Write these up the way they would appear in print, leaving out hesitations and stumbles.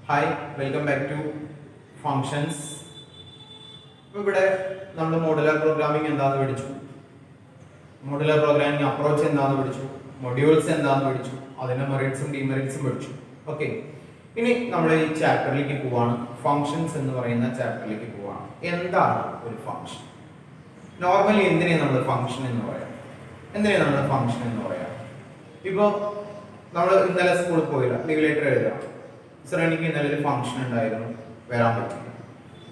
Hi welcome back to functions. ഇവിടെ നമ്മൾ modular programming എന്താണെന്ന് പഠിച്ചു, മോഡുലാർ പ്രോഗ്രാമിംഗ് അപ്രോച്ച് എന്താണെന്ന് പഠിച്ചു, മൊഡ്യൂൾസ് എന്താണെന്ന് പഠിച്ചു, അതിന്റെ മെറിറ്റ്സും ഡിമെറിറ്റ്സും പഠിച്ചു. ഓക്കെ, ഇനി നമ്മൾ ഈ ചാപ്റ്ററിലേക്ക് പോവാണ്. ഫങ്ഷൻസ് എന്ന് പറയുന്ന ചാപ്റ്ററിലേക്ക് പോവാണ്. എന്താണ് ഒരു ഫങ്ഷൻ? നോർമലി എന്തിനാണ് നമ്മൾ ഫങ്ഷൻ എന്ന് പറയാം? ഇപ്പോൾ നമ്മൾ ഇന്നലെ സ്കൂളിൽ പോയില്ല, ലീവ് ലെറ്റർ എഴുതാം. സർ, എനിക്ക് ഇന്നലെ ഒരു ഫംഗ്ഷൻ ഉണ്ടായിരുന്നു, വരാൻ പറ്റില്ല.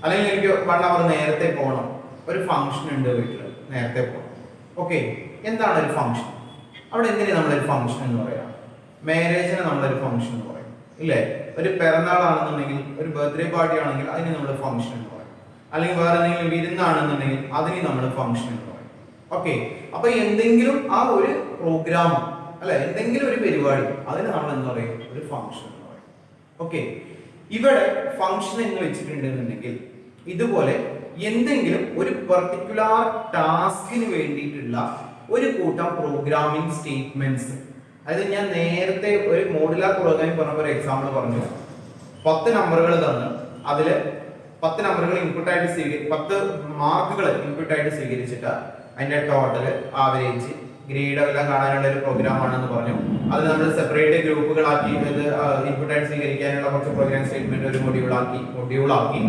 അല്ലെങ്കിൽ എനിക്ക് 1 hour നേരത്തെ പോകണം, ഒരു ഫംഗ്ഷൻ ഉണ്ട് വീട്ടിൽ, നേരത്തെ പോകണം. ഓക്കെ, എന്താണ് ഒരു ഫംഗ്ഷൻ? അവിടെ എന്തിനാണ് നമ്മളൊരു ഫംഗ്ഷൻ എന്ന് പറയാം? മാരേജിന് നമ്മളൊരു ഫംഗ്ഷൻ എന്ന് പറയും, ഇല്ലേ? ഒരു പിറന്നാളാണെന്നുണ്ടെങ്കിൽ, ഒരു ബർത്ത്ഡേ പാർട്ടി ആണെങ്കിൽ അതിന് നമ്മൾ ഫംഗ്ഷൻ എന്ന് പറയും. അല്ലെങ്കിൽ വേറെ എന്തെങ്കിലും വിരുന്നാണെന്നുണ്ടെങ്കിൽ അതിന് നമ്മൾ ഫംഗ്ഷൻ എന്ന് പറയും. ഓക്കെ, അപ്പൊ എന്തെങ്കിലും ആ ഒരു പ്രോഗ്രാം അല്ലെ, എന്തെങ്കിലും ഒരു പരിപാടി, അതിന് നമ്മൾ എന്താ പറയും? ഒരു ഫംഗ്ഷൻ എന്ന് പറയും. ഓക്കെ, ഇവിടെ ഫംഗ്ഷൻ എന്ന് വെച്ചിട്ടുണ്ടെന്നുണ്ടെങ്കിൽ ഇതുപോലെ എന്തെങ്കിലും ഒരു പെർട്ടിക്കുലർ ടാസ്കിന് വേണ്ടിയിട്ടുള്ള ഒരു കൂട്ടം പ്രോഗ്രാമിംഗ് സ്റ്റേറ്റ്മെന്റ്സ്. അതായത് ഞാൻ നേരത്തെ ഒരു മോഡുലാർ പ്രോഗ്രാമിംഗ് പറഞ്ഞ ഒരു എക്സാമ്പിൾ പറഞ്ഞു. 10 നമ്പറുകൾ തന്ന് അതില് 10 നമ്പറുകൾ ഇൻപുട്ടായിട്ട് 10 മാർക്കുകൾ ഇൻപുട്ടായിട്ട് സ്വീകരിച്ചിട്ട് അതിന്റെ ടോട്ടൽ, ആവറേജ്, ഗ്രേഡ് എല്ലാം കാണാനുള്ള ഒരു പ്രോഗ്രാം ആണെന്ന് പറഞ്ഞു. അത് നമ്മൾ സെപ്പറേറ്റ് ഗ്രൂപ്പുകളാക്കി ഇൻപുട്ടായിട്ട് സ്വീകരിക്കാനുള്ള കുറച്ച് പ്രോഗ്രാം സ്റ്റേറ്റ്മെന്റ് ഒരു മൊഡ്യൂളാക്കി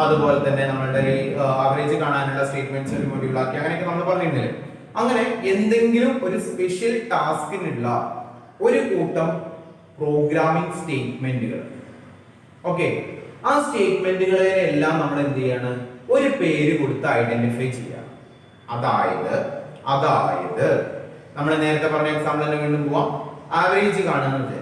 അതുപോലെ തന്നെ നമ്മളുടെ ഈ ആവറേജ് കാണാനുള്ള സ്റ്റേറ്റ്മെന്റ്സ് ഒരു മൊഡ്യൂളാക്കി, അങ്ങനെയൊക്കെ നമ്മൾ പറഞ്ഞിരുന്നില്ലേ? അങ്ങനെ എന്തെങ്കിലും ഒരു സ്പെഷ്യൽ ടാസ്കിനുള്ള ഒരു കൂട്ടം പ്രോഗ്രാമിംഗ് സ്റ്റേറ്റ്മെന്റുകൾ. ഓക്കെ, ആ സ്റ്റേറ്റ്മെന്റുകളെല്ലാം നമ്മൾ എന്ത് ചെയ്യാണ്? ഒരു പേര് കൊടുത്ത് ഐഡന്റിഫൈ ചെയ്യാം. അതായത് നമ്മൾ നേരത്തെ പറഞ്ഞ എക്സാമ്പിൾ തന്നെ വീണ്ടും പോവാം. ആവറേജ് കാണുന്നത്,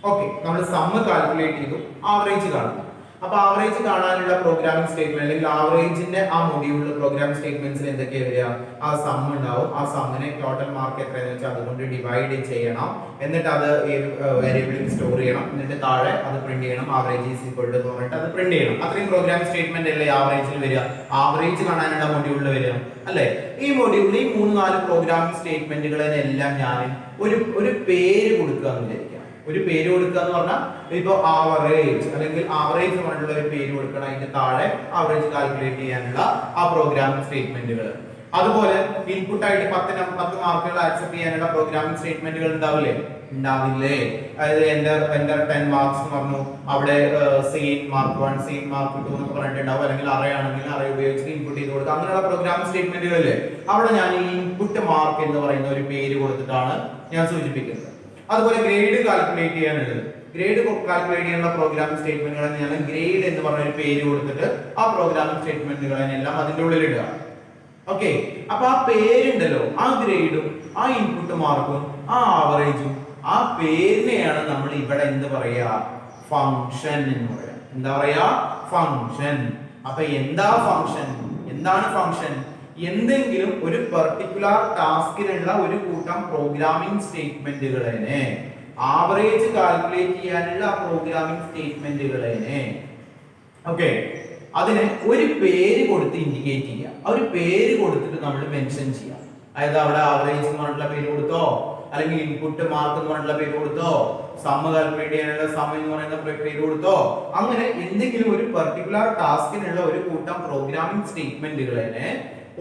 ഓക്കെ, നമ്മൾ സമ്മ് കാൽക്കുലേറ്റ് ചെയ്തു, ആവറേജ് കാണുന്നു. അപ്പൊ ആവറേജ് കാണാനുള്ള പ്രോഗ്രാമിംഗ് സ്റ്റേറ്റ്മെന്റ് അല്ലെങ്കിൽ ആവറേജിന്റെ ആ മൊഡ്യൂളിൽ പ്രോഗ്രാമിംഗ് സ്റ്റേറ്റ്മെന്റ്സിൽ എന്തൊക്കെയാണ് വരിക? ആ സം ഉണ്ടാവും. ആ സമ്മിനെ ടോട്ടൽ മാർക്ക് എത്രയെന്ന് വെച്ചാൽ അതുകൊണ്ട് ഡിവൈഡ് ചെയ്യണം. എന്നിട്ട് അത് വേരിയബിളിൽ സ്റ്റോർ ചെയ്യണം. എന്നിട്ട് താഴെ അത് പ്രിന്റ് ചെയ്യണം. ആവറേജ് ഈസ് ഈക്വൽ ടു എന്ന് പറഞ്ഞിട്ട് അത് പ്രിന്റ് ചെയ്യണം. അത്രയും പ്രോഗ്രാമിംഗ് സ്റ്റേറ്റ്മെന്റ് അല്ലേ ആവറേജിൽ വരിക? ആവറേജ് കാണാനുള്ള മൊഡ്യൂളിൽ വരിക അല്ലേ? ഈ മൊഡ്യൂളിൽ ഈ 3-4 പ്രോഗ്രാമിംഗ് സ്റ്റേറ്റ്മെന്റുകളെല്ലാം ഞാൻ ഒരു പേര് കൊടുക്കുക എന്ന് വിചാരിക്കാം. ഒരു പേര് കൊടുക്കുക എന്ന് പറഞ്ഞാൽ ഇപ്പൊ ആവറേജ് അല്ലെങ്കിൽ ആവറേജ് എന്ന് പറഞ്ഞിട്ടുള്ള ഒരു പേര് കൊടുക്കണം. അതിന്റെ താഴെ ആവറേജ് കാൽക്കുലേറ്റ് ചെയ്യാനുള്ള ആ പ്രോഗ്രാമിംഗ് സ്റ്റേറ്റ്മെന്റുകൾ. അതുപോലെ ഇൻപുട്ട് ആയിട്ട് 10 മാർക്കുകൾ ആക്സെപ്റ്റ് ചെയ്യാനുള്ള പ്രോഗ്രാമിംഗ് സ്റ്റേറ്റ്മെന്റുകൾ ഉണ്ടാവില്ലേ? അതായത് എൻ്റർ 10 മാർക്സ് എന്ന് പറഞ്ഞു, അവിടെ സീൻ മാർക്ക് 1, സീൻ മാർക്ക് 2 എന്നൊക്കെ പറഞ്ഞിട്ടുണ്ടാവും. അല്ലെങ്കിൽ അറേ ആണെങ്കിൽ അറേ ഉപയോഗിച്ച് ഇൻപുട്ട് ചെയ്ത് കൊടുക്കുക. അങ്ങനെയുള്ള പ്രോഗ്രാമിംഗ് സ്റ്റേറ്റ്മെന്റുകളില്ലേ, അവിടെ ഞാൻ ഈ ഇൻപുട്ട് മാർക്ക് എന്ന് പറയുന്ന ഒരു പേര് കൊടുത്തിട്ടാണ് ഞാൻ സൂചിപ്പിക്കുന്നത്. അതുപോലെ ഗ്രേഡ് കാൽക്കുലേറ്റ് ചെയ്യാനുള്ളത്, ഗ്രേഡ് കാൽക്കുലേറ്റ് ചെയ്യാനുള്ള പ്രോഗ്രാമിംഗ് സ്റ്റേറ്റ്മെന്റുകളെ ഞാൻ ഗ്രേഡ് എന്ന് പറഞ്ഞ ഒരു പേര് കൊടുത്തിട്ട് ആ പ്രോഗ്രാമിംഗ് സ്റ്റേറ്റ്മെന്റുകളെല്ലാം അതിന്റെ ഉള്ളിൽ ഇടുക. ഓക്കെ, അപ്പൊ ആ പേരുണ്ടല്ലോ, ആ ഗ്രേഡും ആ ഇൻപുട്ട് മാർക്കും ആ ആവറേജും, ആ പേരിനെയാണ് നമ്മൾ ഇവിടെ എന്ത് പറയാ? ഫംഗ്ഷൻ എന്ന് പറയാ. എന്താ പറയാ? ഫംഗ്ഷൻ. അപ്പൊ എന്താണ് ഫംഗ്ഷൻ? എന്തെങ്കിലും ഒരു പെർട്ടിക്കുലർ ടാസ്കിനുള്ള ഒരു കൂട്ടം പ്രോഗ്രാമിംഗ് സ്റ്റേറ്റ്മെന്റുകളെ, ആവറേജ് കാൽക്കുലേറ്റ് ചെയ്യാനുള്ള പ്രോഗ്രാമിംഗ് സ്റ്റേറ്റ്മെന്റുകളെ, ഓക്കെ, അതിനെ ഒരു പേര് കൊടുത്ത് ഇൻഡിക്കേറ്റ് ചെയ്യാം. ആ ഒരു പേര് കൊടുത്തിട്ട് നമ്മൾ മെൻഷൻ ചെയ്യാം. അതായത് അവിടെ ആവറേജ് എന്ന് പറഞ്ഞിട്ടുള്ള പേര് കൊടുത്തോ, അല്ലെങ്കിൽ ഇൻപുട്ട് മാർക്ക് എന്ന് പറഞ്ഞിട്ടുള്ള പേര് കൊടുത്തോ, സമ്മ് കാൽക്കുലേറ്റ് ചെയ്യാനുള്ള സം എന്ന് പറയുന്ന പേര് കൊടുത്തോ, അങ്ങനെ എന്തെങ്കിലും ഒരു പെർട്ടിക്കുലർ ടാസ്കിനുള്ള ഒരു കൂട്ടം പ്രോഗ്രാമിംഗ് സ്റ്റേറ്റ്മെന്റുകളെ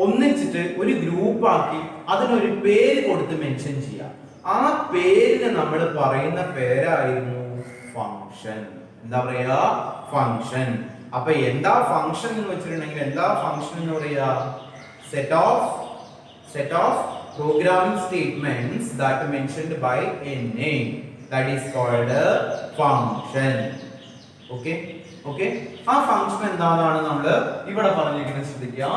ഒന്നിച്ചിട്ട് ഒരു ഗ്രൂപ്പ് ആക്കി അതിനൊരു പേര് കൊടുത്ത് മെൻഷൻ ചെയ്യാം. ആ പേരിന് നമ്മൾ പറയുന്ന പേരായിരുന്നു ഫംഗ്ഷൻ. എന്താ പറയാ? ഫംഗ്ഷൻ. അപ്പൊ എന്താ ഫംഗ്ഷൻ എന്ന് വെച്ചിട്ടുണ്ടെങ്കിൽ എന്താ ഫംഗ്ഷൻ എന്ന് പറയാ? set of programming statements that mentioned by a name, that is called a function. okay ആ ഫംഗ്ഷൻ എന്താണെന്നാണ് നമ്മൾ ഇവിടെ പറഞ്ഞിരിക്കുന്നത്. ശ്രദ്ധിക്കുക.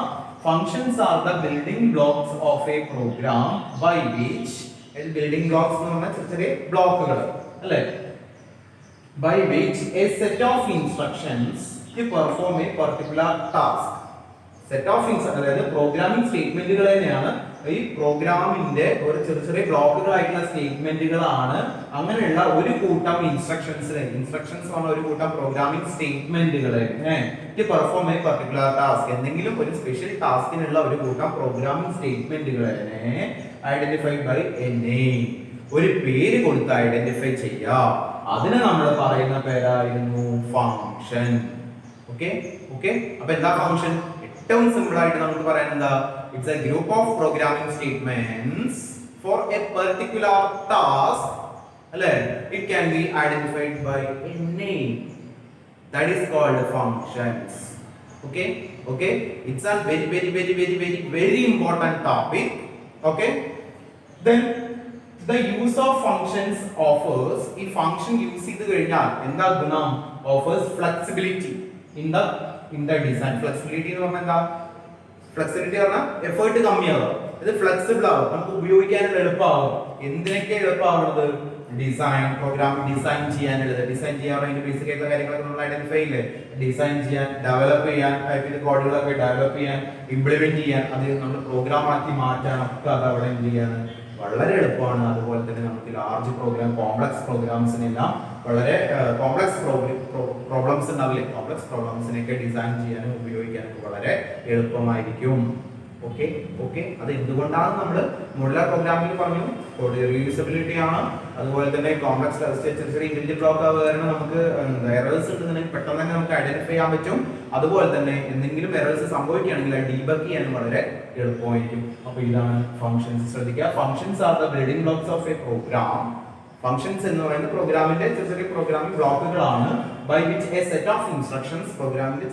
Functions are the building blocks of a program by which, building blocks എന്ന് പറഞ്ഞാൽ ചെറിയ ബ്ലോക്കുകൾ അല്ലേ, by which a set of instructions to perform a particular task. Set of instruction, അതായത് പ്രോഗ്രാമിംഗ് സ്റ്റേറ്റ്മെന്റുകൾ തന്നെയാണ് ഈ പ്രോഗ്രാമിന്റെ ഒരു ചെറിയ ബ്ലോക്കുകളായിട്ടുള്ള സ്റ്റേറ്റ്മെന്റുകളാണ്. അങ്ങനെയുള്ള ഒരു കൂട്ടം ഇൻസ്ട്രക്ഷൻസ് പറഞ്ഞ ഒരു കൂട്ടം പ്രോഗ്രാമിംഗ് സ്റ്റേറ്റ്മെന്റുകളെ പെർഫോം എ പർട്ടിക്കുലർ ടാസ്ക്, എന്തെങ്കിലും ഒരു സ്പെഷ്യൽ ടാസ്കിനുള്ള ഒരു കൂട്ടം പ്രോഗ്രാമിംഗ് സ്റ്റേറ്റ്മെന്റുകളെ ഐഡന്റിഫൈഡ് ബൈ എ നെയിം, ഒരു പേര് കൊടുത്ത് ഐഡന്റിഫൈ ചെയ്യാം. അതിനെ നമ്മൾ പറയുന്ന പേരായിരുന്നു ഫംഗ്ഷൻ. Okay okay. അപ്പൊ എന്താ ഫംഗ്ഷൻ? ഏറ്റവും സിമ്പിൾ ആയിട്ട് നമുക്ക് പറയാൻ എന്താ, it's a group of programming statements for a particular task, അല്ലേ? It can be identified by a name, that is called functions. Okay okay, it's a very important topic. Okay, then the use of functions offers, ഈ function use ചെയ്ത് കഴിഞ്ഞാൽ എന്താ ഗുണം? offers flexibility in the design. flexibility എന്ന് പറഞ്ഞാൽ എന്താ? flexibility പറഞ്ഞാൽ effort കമ്മിയാവും, ഇത് ഫ്ലെക്സിബിൾ ആവും, നമുക്ക് ഉപയോഗിക്കാൻ എളുപ്പമാവും. എന്തിനൊക്കെ എളുപ്പമാവുന്നത്? ഡിസൈൻ, പ്രോഗ്രാം ഡിസൈൻ ചെയ്യാനുള്ളത്, ഡിസൈൻ ചെയ്യാൻ അതിന്റെ ബേസിക് ആയിട്ടുള്ള കാര്യങ്ങളൊക്കെ നമ്മൾ ഐഡന്റിഫൈ ചെയ്യില്ലേ? ഡിസൈൻ ചെയ്യാൻ, ഡെവലപ്പ് ചെയ്യാൻ, ടൈപ്പിന്റെ കോഡുകളൊക്കെ ഡെവലപ്പ് ചെയ്യാൻ, ഇംപ്ലിമെന്റ് ചെയ്യാൻ, അത് നമ്മൾ പ്രോഗ്രാം ആക്കി മാറ്റാൻ ഒക്കെ അത് അവിടെ എന്ത് ചെയ്യാൻ വളരെ എളുപ്പമാണ്. അതുപോലെ തന്നെ നമുക്ക് ലാർജ് പ്രോഗ്രാം, കോംപ്ലക്സ് പ്രോഗ്രാംസിനെല്ലാം വളരെ കോംപ്ലക്സ് പ്രോബ്ലംസ് ഉണ്ടാവില്ലേ, കോംപ്ലക്സ് പ്രോബ്ലംസിനെയൊക്കെ ഡിസൈൻ ചെയ്യാനും ഉപയോഗിക്കാനും വളരെ എളുപ്പമായിരിക്കും. Okay okay. അത് എന്തുകൊണ്ടാണ് നമ്മൾ മോഡുലാർ പ്രോഗ്രാമിംഗ് പറഞ്ഞു? റീയൂസബിലിറ്റി ആണ്. അതുപോലെ തന്നെ കോംപ്ലക്സ് ചെറിയ ഇൻഡിവിജ്വൽ ബ്ലോക്ക് കാരണം നമുക്ക് എറേഴ്സ് ഉണ്ടെന്നുണ്ടെങ്കിൽ പെട്ടെന്ന് തന്നെ നമുക്ക് ഐഡന്റിഫൈ ചെയ്യാൻ പറ്റും. അതുപോലെ തന്നെ എന്തെങ്കിലും എറേഴ്സ് സംഭവിക്കുകയാണെങ്കിൽ അത് ഡീബഗ് ചെയ്യാനും വളരെ എളുപ്പമായിരിക്കും. അപ്പോൾ ഇതാണ് ഫംഗ്ഷൻസ്. ശ്രദ്ധിക്കുക, functions are the building blocks of a program. Functions എന്ന് പറയുന്നത് പ്രോഗ്രാമിന്റെ ചെറിയ പ്രോഗ്രാമിംഗ് ബ്ലോക്കുകളാണ്. By which a set of instructions, പ്രോഗ്രാമിന്റെ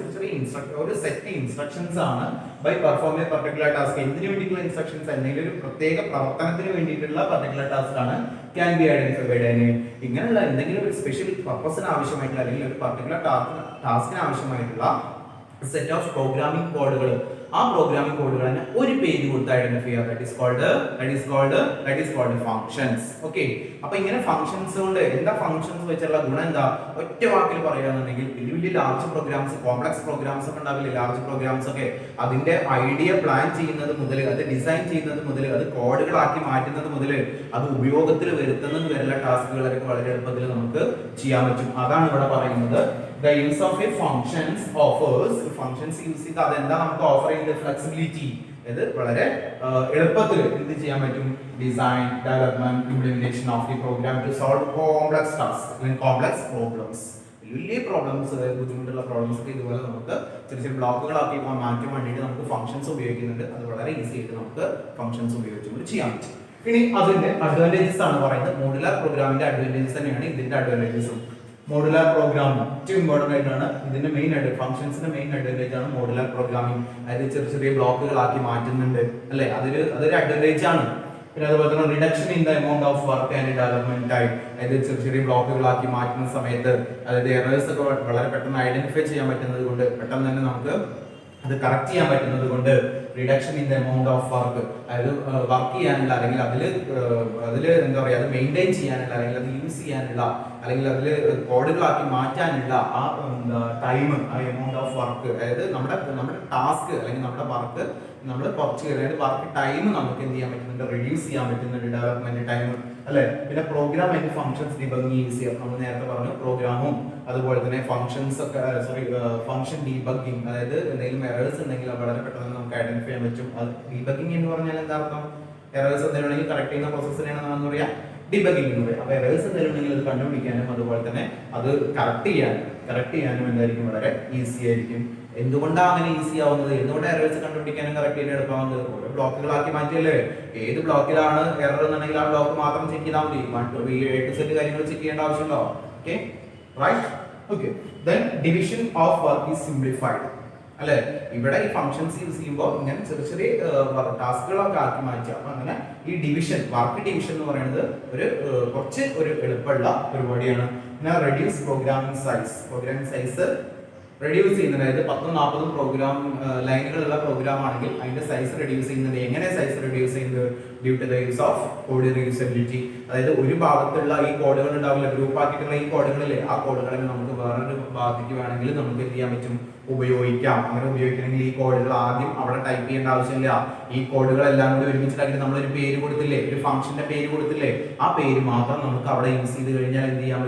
ഒരു സെറ്റ് ഇൻസ്ട്രക്ഷൻസ് ആണ്. By perform a particular task, എന്തിനു വേണ്ടിയിട്ടുള്ള ഇൻസ്ട്രക്ഷൻസ്? എന്തെങ്കിലും ഒരു പ്രത്യേക പ്രവർത്തനത്തിന് വേണ്ടിയിട്ടുള്ള പർട്ടിക്കുലർ ടാസ്ക് ആണ് ക്യാൻ ബി ഐഡന്റിഫൈഡ്. ഇങ്ങനെയുള്ള എന്തെങ്കിലും ഒരു സ്പെഷ്യൽ പർപ്പസിന് ആവശ്യമായിട്ടുള്ള അല്ലെങ്കിൽ ഒരു പർട്ടിക്കുലർ ടാസ്കിന് ആവശ്യമായിട്ടുള്ള സെറ്റ് ഓഫ് പ്രോഗ്രാമിംഗ് കോഡുകൾ, ആ പ്രോഗ്രാമിംഗ് കോഡുകളെ ഒരു പേര് കൊടുത്ത് ഐഡന്റിഫൈ ചെയ്യുക. That is called functions. Okay. അപ്പൊ ഇങ്ങനെ ഫംഗ്ഷൻസ് കൊണ്ട് എന്താ ഫംഗ്ഷൻസ് വെച്ചുള്ള ഗുണം എന്താ? ഒറ്റ വാക്കിൽ പറയുകയാണെന്നുണ്ടെങ്കിൽ വലിയ ലാർജ് പ്രോഗ്രാംസ്, കോംപ്ലക്സ് പ്രോഗ്രാംസ് ഒക്കെ ഉണ്ടാവില്ലേ, ലാർജ് പ്രോഗ്രാംസ് ഒക്കെ, അതിന്റെ ഐഡിയ പ്ലാൻ ചെയ്യുന്നത് മുതൽ, അത് ഡിസൈൻ ചെയ്യുന്നത് മുതൽ, അത് കോഡുകളാക്കി മാറ്റുന്നത് മുതൽ, അത് ഉപയോഗത്തിൽ വരുത്തുന്നത് വരെയുള്ള ടാസ്കുകളൊക്കെ വളരെ എളുപ്പത്തിൽ നമുക്ക് ചെയ്യാൻ പറ്റും. അതാണ് ഇവിടെ പറയുന്നത്. The use of a functions offers, functions use ചെയ്ത് അതെന്താ നമുക്ക് ഓഫർ ചെയ്യുന്നത്? ഫ്ലെക്സിബിലിറ്റി. ഇത് വളരെ എളുപ്പത്തിൽ എന്ത് ചെയ്യാൻ പറ്റും? Design, development, implementation of the program to solve complex task അല്ലെങ്കിൽ കോംപ്ലക്സ് പ്രോബ്ലംസ്. വലിയ പ്രോബ്ലംസ്, ബുദ്ധിമുട്ടുള്ള പ്രോബ്ലംസ് ഒക്കെ ഇതുപോലെ നമുക്ക് ചെറിയ ബ്ലോക്കുകളാക്കി മാറ്റാൻ വേണ്ടിയിട്ട് നമുക്ക് ഫംഗ്ഷൻസ് ഉപയോഗിക്കുന്നുണ്ട്. അത് വളരെ ഈസി ആയിട്ട് നമുക്ക് ഫംഗ്ഷൻസ് ഉപയോഗിച്ചുകൊണ്ട് ചെയ്യാൻ പറ്റും. ഇനി അതിന്റെ അഡ്വാൻറ്റേജസ് ആണ് പറയുന്നത്. മോഡുലാർ പ്രോഗ്രാമിന്റെ അഡ്വാൻറ്റേജസ് തന്നെയാണ് ഇതിന്റെ അഡ്വാൻറ്റേജസും. മോഡുലാർ പ്രോഗ്രാമിംഗ് ഏറ്റവും ഇമ്പോർട്ടന്റ് ആയിട്ടാണ്. ഇതിന്റെ മെയിൻ ഫംഗ്ഷൻസിന്റെ മെയിൻ അഡ്വാൻറ്റേജ് ആണ് മോഡുലാർ പ്രോഗ്രാമിംഗ്. അതായത് ചെറിയ ബ്ലോക്കുകളാക്കി മാറ്റുന്നുണ്ട്, അല്ലെ? അതൊരു അഡ്വാൻറ്റേജ് ആണ്. പിന്നെ അതുപോലെ തന്നെ reduction in the amount of work and development time. അതായത് ചെറിയ ബ്ലോക്കുകളാക്കി മാറ്റുന്ന സമയത്ത് അതായത് എറേഴ്സ് ഒക്കെ വളരെ പെട്ടെന്ന് ഐഡന്റിഫൈ ചെയ്യാൻ പറ്റുന്നത് കൊണ്ട്, പെട്ടെന്ന് തന്നെ നമുക്ക് അത് കറക്റ്റ് ചെയ്യാൻ പറ്റുന്നത് കൊണ്ട് reduction in the amount of work, അതായത് വർക്ക് ചെയ്യാനുള്ള അല്ലെങ്കിൽ അതിൽ എന്താ പറയുക, അത് മെയിൻറ്റെയിൻ ചെയ്യാനുള്ള അല്ലെങ്കിൽ അത് യൂസ് ചെയ്യാനുള്ള അല്ലെങ്കിൽ അതിൽ കോഡുകളാക്കി മാറ്റാനുള്ള ആ ടൈം, ആ എമൗണ്ട് ഓഫ് വർക്ക്, അതായത് നമ്മുടെ ടാസ്ക് അല്ലെങ്കിൽ നമ്മുടെ വർക്ക് നമ്മൾ കുറച്ച് അതായത് വർക്ക് ടൈം നമുക്ക് എന്ത് ചെയ്യാൻ പറ്റുന്നുണ്ട്? റിഡ്യൂസ് ചെയ്യാൻ പറ്റുന്നുണ്ട്, ഡെവലപ്മെന്റ് ടൈം, അല്ലെ? പിന്നെ program and functions debugging easier. നമ്മൾ നേരത്തെ പറഞ്ഞു പ്രോഗ്രാമും അതുപോലെ തന്നെ ഫംഗ്ഷൻസ് ഒക്കെ ഫംഗ്ഷൻ ഡീബഗിങ്, അതായത് എന്തെങ്കിലും എറേഴ്സ് ഉണ്ടെങ്കിൽ വളരെ പെട്ടെന്ന് നമുക്ക് ഐഡന്റിഫൈ ചെയ്യാൻ പറ്റും. അത് ഡീബഗിങ് എന്ന് പറഞ്ഞാൽ എന്താ അർത്ഥം? എറേഴ്സ് എന്തെങ്കിലും ഉണ്ടെങ്കിൽ കറക്റ്റ് ചെയ്യുന്ന പ്രോസസ്സിനെയാണ് നമ്മൾ പറയാം ഡീബഗിങ് എന്ന് പറയും. അപ്പൊ എറേഴ്സ് എന്തെങ്കിലും ഉണ്ടെങ്കിൽ അത് കണ്ടുപിടിക്കാനും അതുപോലെ തന്നെ അത് കറക്റ്റ് ചെയ്യാനും എന്തായിരിക്കും? വളരെ ഈസി ആയിരിക്കും. എന്തുകൊണ്ടാണ് അങ്ങനെ ഈസി ആവുന്നത്? എന്തുകൊണ്ട് എറേഴ്സ് കണ്ടുപിടിക്കാനും കറക്റ്റ് ചെയ്യാൻ എളുപ്പമാവുന്നത്? ഓരോ ബ്ലോക്കുകളാക്കി മാറ്റിയല്ലേ? ഏത് ബ്ലോക്കിലാണ് എറർ എന്നുണ്ടെങ്കിൽ ആ ബ്ലോക്ക് മാത്രം ചെക്ക് ചെയ്താൽ മതി. A to Z കാര്യങ്ങൾ ചെക്ക് ചെയ്യേണ്ട ആവശ്യമുണ്ടോ? Okay, right. Okay, then division of work is simplified, അല്ലെ? ഇവിടെ ഈ ഫംഗ്ഷൻസ് യൂസ് ചെയ്യുമ്പോൾ ഇങ്ങനെ ചെറിയ ടാസ്കുകളൊക്കെ ആക്കി മാറ്റുക. അപ്പൊ അങ്ങനെ ഈ വർക്ക് ഡിവിഷൻ എന്ന് പറയുന്നത് കുറച്ച് എളുപ്പമുള്ള പരിപാടിയാണ്. പിന്നെ റെഡ്യൂസ് പ്രോഗ്രാമിംഗ് സൈസ് റെഡ്യൂസ് ചെയ്യുന്നത്, അതായത് 10-40 പ്രോഗ്രാം ലൈനുകളുള്ള പ്രോഗ്രാം ആണെങ്കിൽ അതിന്റെ സൈസ് റെഡ്യൂസ് ചെയ്യുന്നത്. എങ്ങനെ സൈസ് റെഡ്യൂസ് ചെയ്യുന്നത്? Due to the use of code reusability. അതായത് ഒരു ഭാഗത്തുള്ള ഈ കോഡുകൾ ഉണ്ടാവില്ല, ഗ്രൂപ്പ് ആക്കിയിട്ടുള്ള ഈ കോഡുകളിലെ ആ കോഡുകളെ നമുക്ക് വേറൊരു ഭാഗത്തേക്ക് വേണമെങ്കിൽ നമുക്ക് എന്ത് ചെയ്യാൻ പറ്റും? ഉപയോഗിക്കാം. അങ്ങനെ ഉപയോഗിക്കണമെങ്കിൽ ഈ കോഡുകൾ ആദ്യം അവിടെ ടൈപ്പ് ചെയ്യേണ്ട ആവശ്യമില്ല. ഈ കോഡുകളെല്ലാം കൂടി ഒരുമിച്ചിട്ടാക്കി നമ്മളൊരു പേര് കൊടുത്തില്ലേ, ഒരു ഫംഗ്ഷന്റെ പേര് കൊടുത്തില്ലേ, ആ പേര് മാത്രം നമുക്ക് അവിടെ യൂസ് ചെയ്ത് കഴിഞ്ഞാൽ എന്ത് ചെയ്യാൻ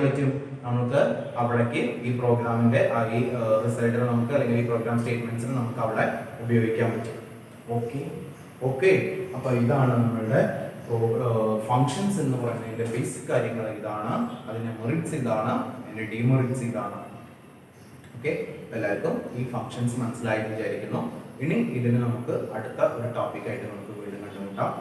പറ്റും? നമുക്ക് അവിടേക്ക് ഈ പ്രോഗ്രാമിന്റെ ഈ റിസൾട്ടുകൾ നമുക്ക് അല്ലെങ്കിൽ ഈ പ്രോഗ്രാം സ്റ്റേറ്റ്മെന്റ്സിന് നമുക്ക് അവിടെ ഉപയോഗിക്കാൻ പറ്റും. ഓക്കെ, അപ്പൊ ഇതാണ് നമ്മളുടെ ഫങ്ഷൻസ് എന്ന് പറയുന്നതിന്റെ ബേസിക് കാര്യങ്ങൾ ഇതാണ്, അതിന്റെ മെറിറ്റ്സ് ഇതാണ്, അതിന്റെ ഡിമെറിറ്റ്സ് ഇതാണ്. ഓക്കെ, എല്ലാവർക്കും ഈ ഫങ്ഷൻസ് മനസ്സിലായി വിചാരിക്കുന്നു. ഇനി ഇതിന് നമുക്ക് അടുത്ത ഒരു ടോപ്പിക് ആയിട്ട് നമുക്ക് വീണ്ടും കണ്ടുമുട്ടാം.